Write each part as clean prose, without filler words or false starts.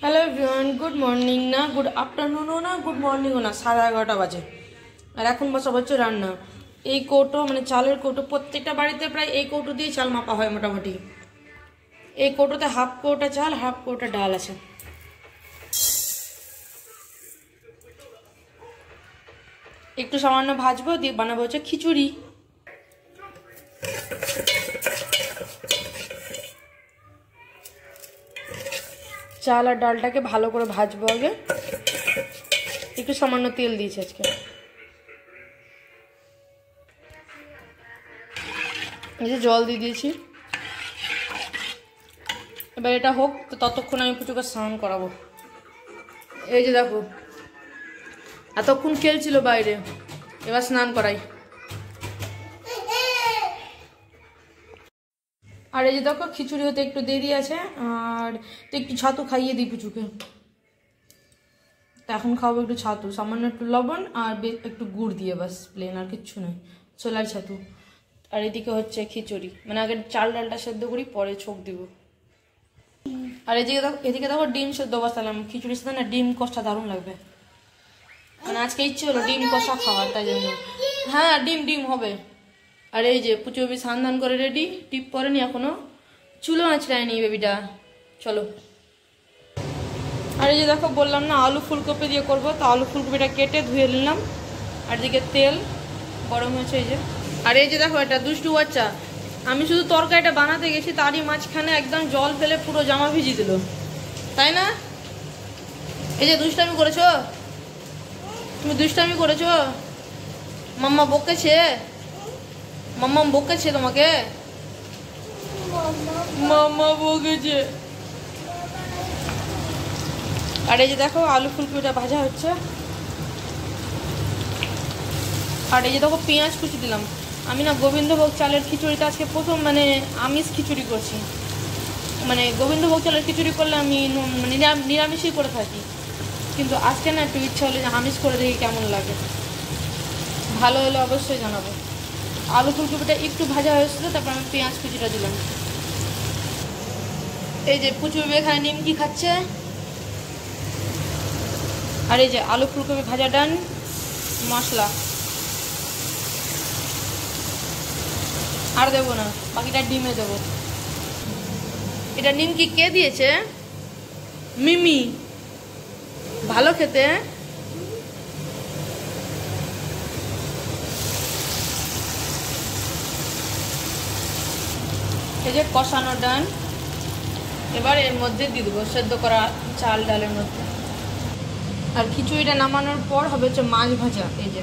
Hello everyone, good morning না, good আফটারনুনও না, good মর্নিংও না, 11:30 বাজে। আর এখন বসা হচ্ছে রান্না। এই কৌটো মানে চালের কৌটো, প্রত্যেকটা বাড়িতে প্রায় এই কৌটো দিয়ে চাল মাপা হয় মোটামুটি। এই কৌটোতে হাফ কৌটা চাল, হাফ কৌটা ডাল আছে। একটু সামান্য ভাজবো, দিয়ে বানাবো হচ্ছে খিচুড়ি। চাল আর ডালটাকে ভালো করে ভাজবো আগে। একটু সামান্য তেল দিয়েছি আজকে। এই যে জল দিয়ে দিয়েছি, এবার এটা হোক, তো ততক্ষণ আমি পুচুকে স্নান করাবো। এই যে দেখো এতক্ষণ খেলছিল বাইরে, এবার স্নান করাই। আর এই যে দেখো খিচুড়ি হতে একটু দেরি আছে, আর একটু ছাতু খাইয়ে দিই পুচুকে। এখন খাবো একটু ছাতু, সামান্য একটু লবণ আর একটু গুড় দিয়ে, বাস প্লেন, আর কিচ্ছু নয়, ছোলার ছাতু। আর এদিকে হচ্ছে খিচুড়ি, মানে আগে চাল ডালটা সেদ্ধ করি, পরে ছোক দিব। আর এদিকে দেখো ডিম সেদ্ধ বসালাম। খিচুড়ির সাথে না ডিম কষা দারুণ লাগবে, মানে আজকে ইচ্ছে হলো ডিম কষা খাওয়ার, তাই জন্য। হ্যাঁ ডিম হবে। আর এই যে পুচু বেবি স্নান করে রেডি, টিপ পরেনি এখনো, চুলো আঁচড়ায়নি বেবিটা। চলো। আর এই যে দেখো বললাম না আলু ফুলকপি দিয়ে করবো, তো আলু ফুলকপিটা কেটে ধুয়ে নিলাম। আর এদিকে তেল গরম হয়েছে এই যে। আর এই যে দেখো এটা দুষ্টু বাচ্চা, আমি শুধু তরকারিটা বানাতে গেছি, তারই মাঝখানে একদম জল ফেলে পুরো জামা ভিজিয়ে দিল, তাই না? এই যে দুষ্টামি করেছো, তুমি দুষ্টামি করেছো, মাম্মা বকেছে, মাম্মা বকেছে তোমাকে, মাম্মা বকেছে। আর এই যে দেখো আলু ফুলকপিটা ভাজা হচ্ছে। আর এই যে দেখো পেঁয়াজ কুচি দিলাম। আমি না গোবিন্দভোগ চালের খিচুড়িটা আজকে প্রথম মানে আমিষ খিচুড়ি করছি। মানে গোবিন্দভোগ চালের খিচুড়ি করলে আমি মানে নিরামিষই করে থাকি, কিন্তু আজকে না একটু ইচ্ছা হলে আমিষ করে দেখি কেমন লাগে। ভালো হলে অবশ্যই জানাবো। আলু ফুলকপিটা একটু ভাজা হয়েছিল, তারপর আমি পেঁয়াজ কুচিটা দিলাম। এই যে পুচু এখানে নিমকি খাচ্ছে। আর এই যে আলু ফুলকপি ভাজা ডান, মশলা আর দেবো না, বাকিটা ডিমে দেবো। এটা নিমকি কে দিয়েছে? মিমি, ভালো খেতে। এই যে কষানো ডান, এবার এর মধ্যে দিয়ে দেবো সেদ্ধ করা চাল ডালের মধ্যে। আর খিচুড়িটা নামানোর পর হবে হচ্ছে মাছ ভাজা। এই যে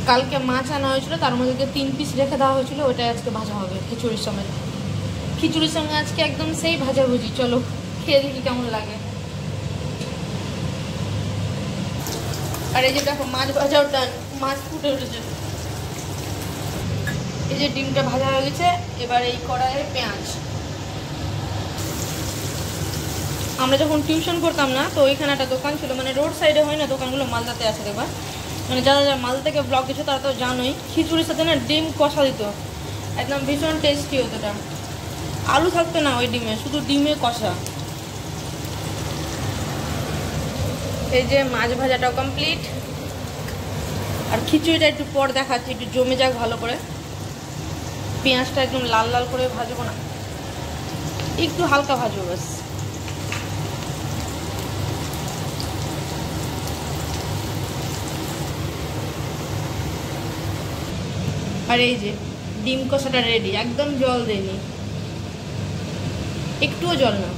কালকে মাছ আনা হয়েছিল, তার মধ্যে 3 পিস রেখে দেওয়া হয়েছিল, ওইটাই আজকে ভাজা হবে খিচুড়ির সঙ্গে। খিচুড়ির সঙ্গে আজকে একদম সেই ভাজাভুজি। চলো খেয়ে দেখি কেমন লাগে। আর এই যে দেখো মাছ ভাজা ওটা, মাছ ফুটে উঠেছে। এই যে ডিমটা ভাজা হয়ে গেছে, এবার এই কড়াইয়ে পেঁয়াজ। আমরা যখন টিউশন করতাম না, তো ওইখানে একটা দোকান ছিল, মানে রোড সাইডে হয় না দোকানগুলো, মালদাতে আছে দেখবা, মানে যারা যারা মালদা থেকে ব্লগ দিচ্ছে তারা তো জানোই। খিচুড়ির সাথে না ডিম কষা দিত, একদম ভীষণ টেস্টি হতো এটা। আলু থাকতো না ওই ডিমে, শুধু ডিমে কষা। এই যে মাছ ভাজাটাও কমপ্লিট। আর খিচুড়িটা একটু পর দেখাচ্ছি, একটু জমে যাক ভালো করে। পেঁয়াজটা একদম লাল লাল করে ভাজবো না, একটু হালকা ভাজবো ব্যাস। আর এই যে ডিম কষাটা রেডি, একদম জল দেয়নি, একটুও জল না।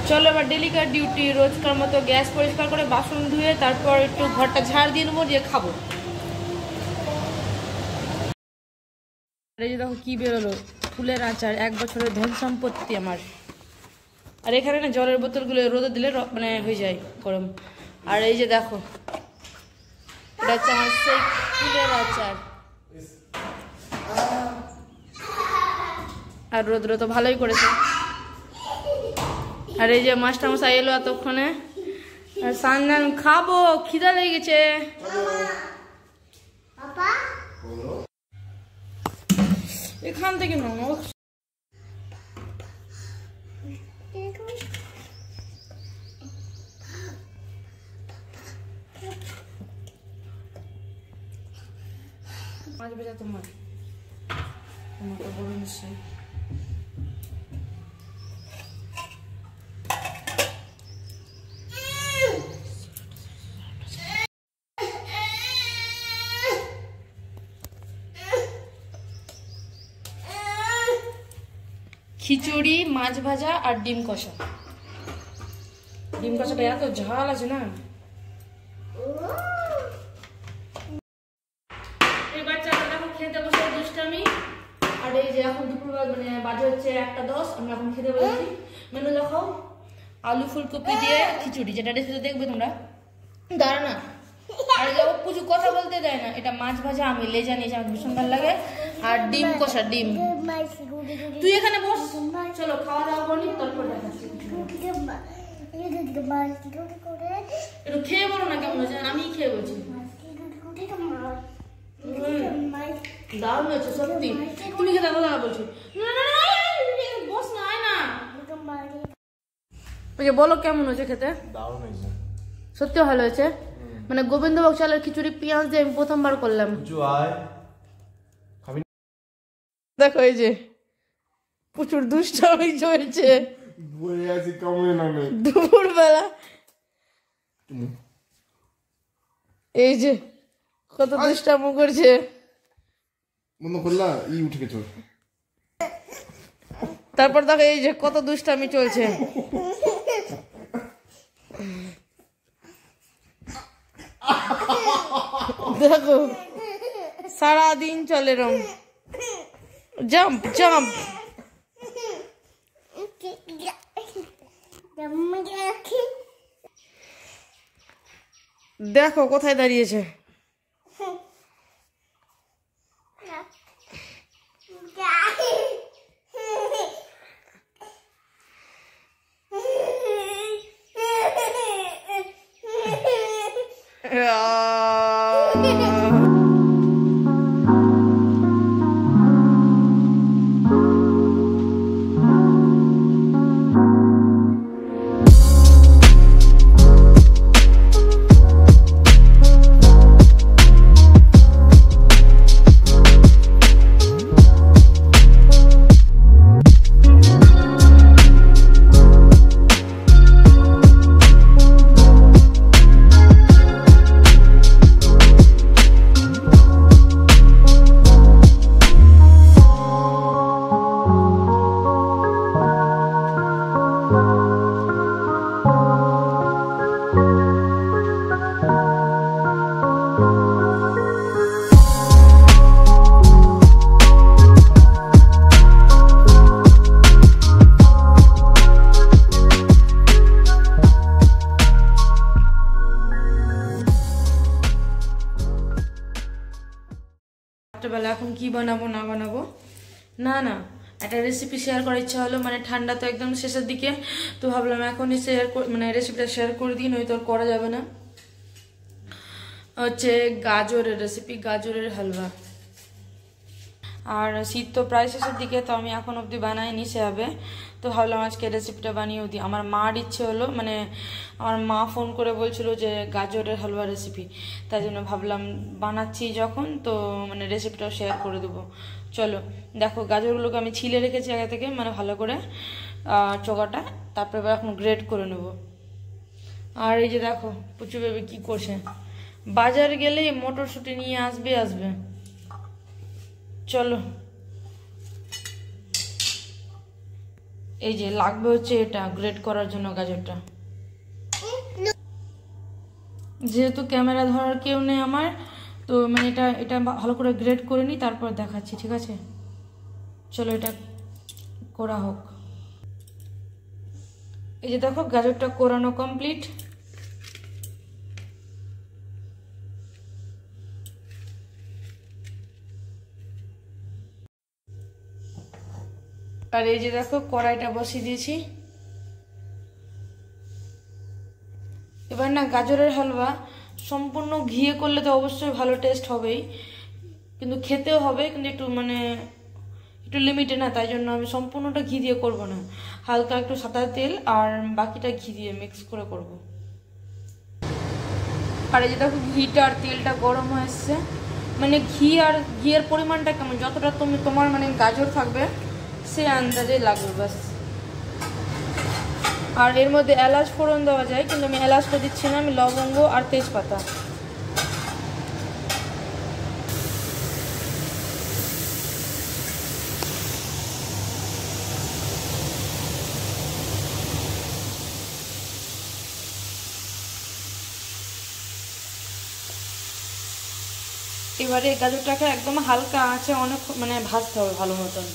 চলো এবার ডেলিকার ডিউটি, রোজকার মতো গ্যাস পরিষ্কার করে বাসন ধুয়ে তারপর একটু ঘরটা ঝাড় দিয়ে নেবো, দিয়ে খাবো। এই যে দেখো কি বেরোলো, ফুলের আচার, 1 বছরের ধন সম্পত্তি আমার। আর এখানে না জলের বোতলগুলো রোদে দিলে মানে হয়ে যায় গরম। আর এই যে দেখো এটা হচ্ছে আমার সেই ফুলের আচার। আর রোদ্র তো ভালোই করেছে। আর এই যে মাস্টার মশাই এলো এতক্ষণে, আর সান্দান খাবো, খিদা লেগেছে। এখান থেকে মাছ ভাজা তোমার তো বড় নিশ্চয়। খিচুড়ি, মাছ ভাজা আর ডিম কষা। ডিম কষাটা এত ঝাল আছে না। এই বাচ্চাটা দেখো খেতে বসে দুষ্টামি। আর এই যে এখন দুপুর মানে বাজে হচ্ছে 1:10, আমরা এখন খেতে বসেছি। মেনু দেখো, আলু ফুলকপি দিয়ে খিচুড়ি, যেটা রেসিপিতে দেখবে তোমরা। দাঁড়া না, আর ও কিছু কথা বলতে দেয় না। এটা মাছ ভাজা, আমি লেজা নিয়েছি, আমার ভীষণ ভালো লাগে। আর ডিম কষা, ডিম। তুই এখানে বস, চলো খাওয়া দাওয়া করি, তারপর দেখাচ্ছি। একটু খেয়ে বলো না কেমন হয়েছে, আমি খেয়ে বলছি। দারুণ হয়েছে সত্যি। তুমি খেতে কথা বলছি, বস না, আয় না। বলো কেমন হয়েছে খেতে? দারুণ হয়েছে, সত্যি ভালো হয়েছে। মানে গোবিন্দভোগ চালের খিচুড়ি পেঁয়াজ দিয়ে আমি প্রথমবার করলাম। দেখো এই যে প্রচুর দুষ্টামি চলছে দুপুরবেলা। এই যে কত দুষ্টামি করছে। তারপর দেখো এই যে কত দুষ্টামি চলছে। দেখো সারাদিন চলে রম, জাম্প জাম্প। দেখো কোথায় দাঁড়িয়েছে। রাত্রেবেলা এখন কি বানাবো না বানাবো, না না একটা রেসিপি শেয়ার করার ইচ্ছা হলো। মানে ঠান্ডা তো একদম শেষের দিকে, তো ভাবলাম এখনই শেয়ার মানে রেসিপিটা শেয়ার করে দিই, নয়তো আর করা যাবে না। হচ্ছে গাজরের রেসিপি, গাজরের হালুয়া। আর শীত তো প্রায় শেষের দিকে, তো আমি এখন অবধি বানাইনি সেভাবে, তো ভাবলাম আজকে রেসিপিটা বানিয়েও দিই। আমার মার ইচ্ছে হলো, মানে আমার মা ফোন করে বলছিল যে গাজরের হালুয়া রেসিপি, তাই জন্য ভাবলাম বানাচ্ছি যখন, তো মানে রেসিপিটাও শেয়ার করে দেবো। চলো দেখো, গাজরগুলোকে আমি ছিলে রেখেছি আগে থেকে, মানে ভালো করে চোকাটা, তারপরে এবার এখন গ্রেড করে নেব। আর এই যে দেখো পুচু বেবি কী করছে, বাজার গেলে মটরশুঁটি নিয়ে আসবে। চলো, এই যে লাগবে হচ্ছে এটা গ্রেড করার জন্য গাজরটা। যেহেতু ক্যামেরা ধরার কেউ নেই আমার, তো মানে এটা ভালো করে গ্রেড করে নিই, তারপর দেখাচ্ছি, ঠিক আছে? চলো এটা করা হোক। এই যে দেখো গাজরটা কোরানো কমপ্লিট। আর এই যে দেখো কড়াইটা বসিয়ে দিয়েছি। এবার না গাজরের হালুয়া সম্পূর্ণ ঘিয়ে করলে তো অবশ্যই ভালো টেস্ট হবেই, কিন্তু খেতেও হবে, কিন্তু একটু মানে একটু লিমিটে না, তাই জন্য আমি সম্পূর্ণটা ঘি দিয়ে করব না, হালকা একটু সাদা তেল আর বাকিটা ঘি দিয়ে মিক্স করে করব। আর এই যে দেখো ঘিটা আর তেলটা গরম হয়ে এসছে, মানে ঘিয়ের পরিমাণটা কেমন, যতটা তোমার মানে গাজর থাকবে সে আন্দাজে লাগবে ব্যাস। আর এর মধ্যে এলাচ ফোড়ন দেওয়া যায়, কিন্তু আমি এলাচটা দিচ্ছি না, আমি লবঙ্গ আর তেজপাতা। এবারে গাজরটাকে একদম হালকা আঁচে অনেক মানে ভাজতে হবে ভালো মতন।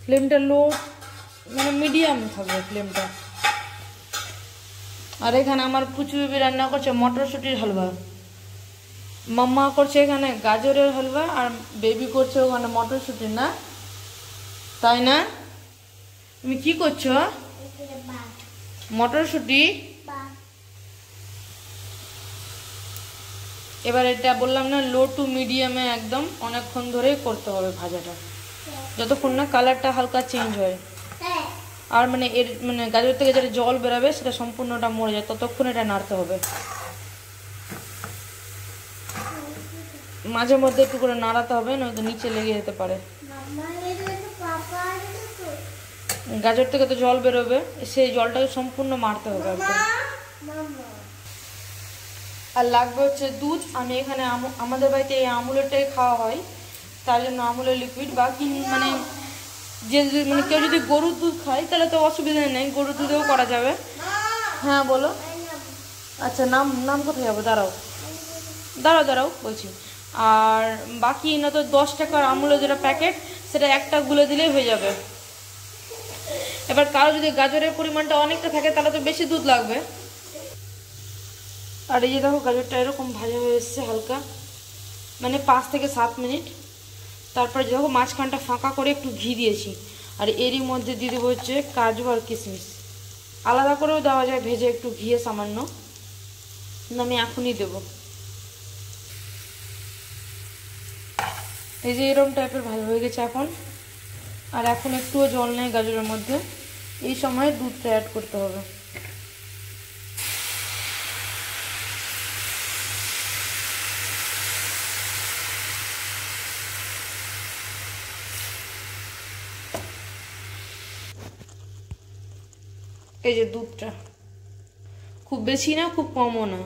ফ্লেমটা লো মানে মিডিয়াম থাকবে ফ্লেমটা। আর এখানে আমার পুচু বেবি রান্না করছে মটরশুঁটির হালুয়া, মাম্মা করছে এখানে গাজরের হালুয়া, আর বেবি করছে ওখানে মটরশুঁটির। না তাই না? তুমি কি করছো? মটরশুঁটি। এবার এটা বললাম না, লো টু মিডিয়ামে একদম অনেকক্ষণ ধরেই করতে হবে ভাজাটা, যতক্ষণ না কালারটা হালকা চেঞ্জ হয়। আর মানে এর মানে গাজর থেকে যেটা জল বেরাবে সেটা সম্পূর্ণটা মরে যায়, ততক্ষণ এটা নাড়তে হবে। মাঝে মধ্যে একটু করে নাড়াতে হবে, নয়তো নিচে লেগে যেতে পারে। গাজর থেকে তো জল বেরোবে, সেই জলটাকে সম্পূর্ণ মারতে হবে একদম। আর লাগবে হচ্ছে দুধ। আমি এখানে আমাদের বাড়িতে এই আমুলেরটাই খাওয়া হয়, তার জন্য আমুলের লিকুইড বা মানে যে মানে কেউ যদি গরুর দুধ খায় তাহলে তো অসুবিধা নেই, গরুর দুধেও করা যাবে। হ্যাঁ বলো। আচ্ছা নাম নাম কোথায় যাবো? দাঁড়াও দাঁড়াও দাঁড়াও বলছি। আর বাকি না তো 10 টাকার আমুলের যেটা প্যাকেট সেটা একটা গুলে দিলেই হয়ে যাবে। এবার কারো যদি গাজরের পরিমাণটা অনেকটা থাকে তাহলে তো বেশি দুধ লাগবে। আর এই যে দেখো গাজরটা এরকম ভাজা হয়ে এসছে হালকা, মানে 5 থেকে 7 মিনিট। তারপরে দেখো মাঝখানটা ফাঁকা করে একটু ঘি দিয়েছি, আর এরই মধ্যে দিয়ে দেবো হচ্ছে কাজু আর কিশমিশ। আলাদা করেও দেওয়া যায় ভেজে একটু ঘিয়ে সামান্য, আমি এখনই দেবো। এই যে এরকম টাইপের ভাজা হয়ে গেছে এখন। আর এখন একটুও জল নেই গাজরের মধ্যে, এই সময় দুধটা অ্যাড করতে হবে। এই যে দুধটা খুব বেশি না খুব কমও না,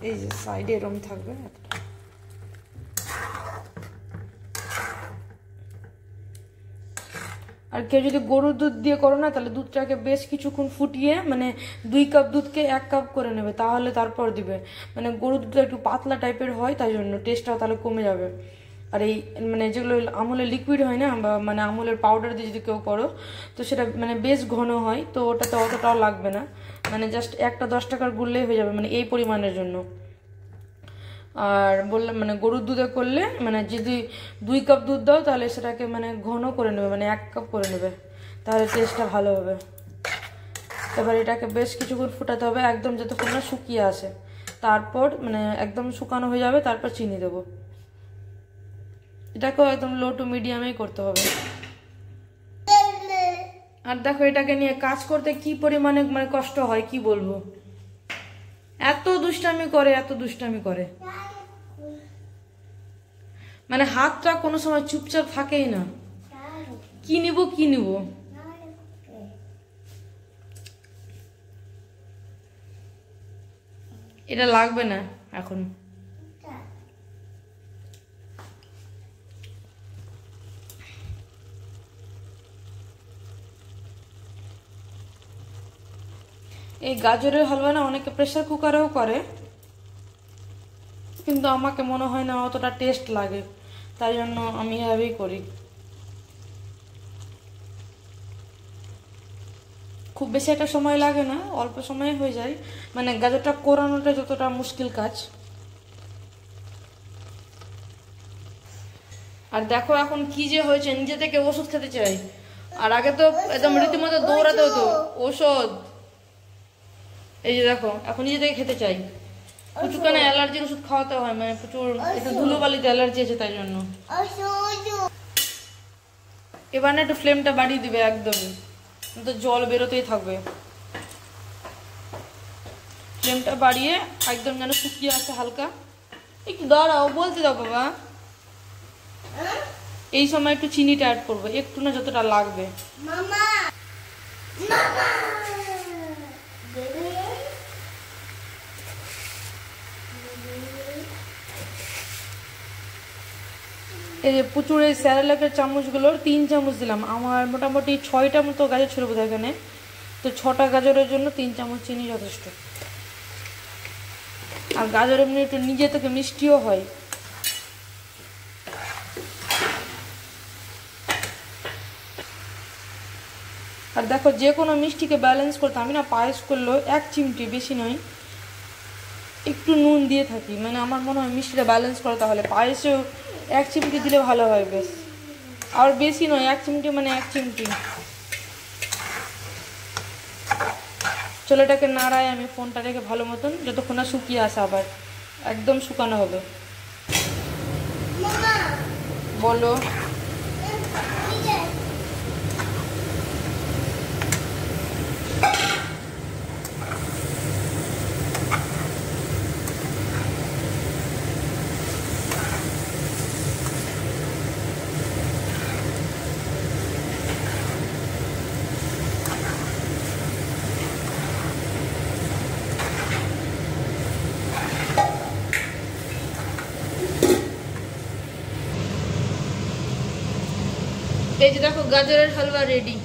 এই যে সাইডে এরকম থাকবে একটা। আর কেউ যদি গরুর দুধ দিয়ে করো না তাহলে দুধটাকে বেশ কিছুক্ষণ ফুটিয়ে মানে 2 কাপ দুধকে 1 কাপ করে নেবে, তাহলে তারপর দিবে। মানে গরুর দুধটা একটু পাতলা টাইপের হয়, তাই জন্য টেস্টটাও তাহলে কমে যাবে। আর এই মানে যেগুলো আমুলের লিকুইড হয় না বা মানে আমুলের পাউডার দিয়ে যদি কেউ করো তো সেটা মানে বেশ ঘন হয়, তো ওটাতে অতটাও লাগবে না, মানে জাস্ট একটা 10 টাকার গুললেই হয়ে যাবে মানে এই পরিমাণের জন্য। আর বললাম মানে গরুর দুধে করলে মানে যদি 2 কাপ দুধ দাও তাহলে সেটাকে মানে ঘন করে নেবে, মানে 1 কাপ করে নেবে, তাহলে টেস্টটা ভালো হবে। এবার এটাকে বেশ কিছুক্ষণ ফুটাতে হবে একদম যতক্ষণ না শুকিয়ে আসে, তারপর মানে একদম শুকানো হয়ে যাবে, তারপর চিনি দেবো। এটাকেও একদম লো টু মিডিয়ামেই করতে হবে। আর দেখো এটাকে নিয়ে কাজ করতে কি পরিমাণে মানে কষ্ট হয় কি বলবো, এত দুষ্টামি করে এত দুষ্টামি করে, মানে হাতটা কোনো সময় চুপচাপ থাকেই না, কি নিব কি নিব। এটা লাগবে না এখন। এই গাজরের হালুয়া না অনেকে প্রেসার কুকারেও করে, কিন্তু আমাকে মনে হয় না অতটা টেস্ট লাগে, তাই জন্য আমি এভাবেই করি। খুব বেশি একটা সময় লাগে না, অল্প সময়ে হয়ে যায়। মানে গাজরটা কোরানোটা যতটা মুশকিল কাজ। আর দেখো এখন কি যে হয়েছে, নিজে থেকে ওষুধ খেতে চাই। আর আগে তো একদম রীতিমতো দৌড়াতে হতো ওষুধ। এই যে দেখো এখন নিজে থেকে খেতে চাই। প্রচুর কেন অ্যালার্জির ওষুধ খাওয়াতে হয়, মানে প্রচুর একটু ধুলোবালিতে অ্যালার্জি আছে তাই জন্য। এবার না একটু ফ্লেমটা বাড়িয়ে দিবে একদমই, তো জল বেরোতেই থাকবে। ফ্লেমটা বাড়িয়ে একদম যেন শুকিয়ে আসে হালকা। একটু দাঁড়াও, বলতে দাও বাবা। এই সময় একটু চিনিটা অ্যাড করবো, একটু না যতটা লাগবে। এই যে প্রচুর এই স্যারেলাকের চামচগুলোর 3 চামচ দিলাম। আমার মোটামুটি 6টা মতো গাজর ছিল বোধহয় এখানে, তো 6টা গাজরের জন্য 3 চামচ চিনি যথেষ্ট। আর গাজর এমনি একটু নিজে থেকে মিষ্টিও হয়। আর দেখো যে কোনো মিষ্টিকে ব্যালেন্স করতে আমি না পায়েস করলেও 1 চিমটি, বেশি নয়, একটু নুন দিয়ে থাকি। মানে আমার মনে হয় মিষ্টিটা ব্যালেন্স করে, তাহলে পায়েসেও 1 চিমটি দিলে ভালো হয় বেশ। আর বেশি নয়, 1 চিমটি মানে 1 চিমটি। চলো এটাকে নাড়াই আমি, ফোনটা রেখে ভালো মতন, যতক্ষণ না শুকিয়ে আসে। আবার একদম শুকানো হবে। বলো। এই যে দেখো গাজরের হালুয়া রেডি।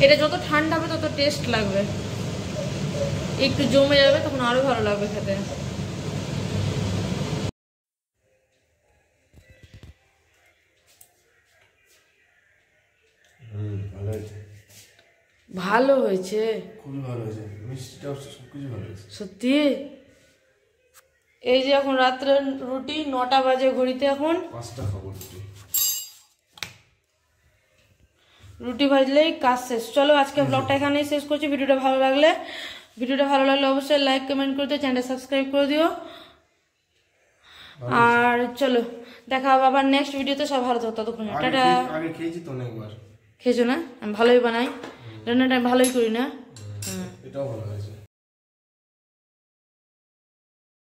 এটা যত ঠান্ডা হবে তত টেস্ট লাগবে, একটু জমে যাবে তখন আরো ভালো লাগবে খেতে। ভালো হয়েছে, খুবই ভালো হয়েছে, মিষ্টিটাও সবকিছু ভালো হয়েছে সত্যি। এই যে এখন রাত্রে রুটি 9টা বাজে ঘড়িতে, এখন 5টা খাবো রুটি ভাজলেই কাজ শেষ। চলো আজকে ব্লগটা এখানেই শেষ করছি। ভিডিওটা ভালো লাগলে অবশ্যই লাইক কমেন্ট করে দিও, চ্যানেলটা সাবস্ক্রাইব করে দিও। আর চলো দেখা হবে আবার নেক্সট ভিডিওতে। সব ভালো থাকো ততক্ষণ, টাটা। আগে খেয়েছি তো অনেকবার। খেয়েছো না? আমি ভালোই বানাই, রান্নাটা আমি ভালোই করি না। এটাও ভালো হয়েছে।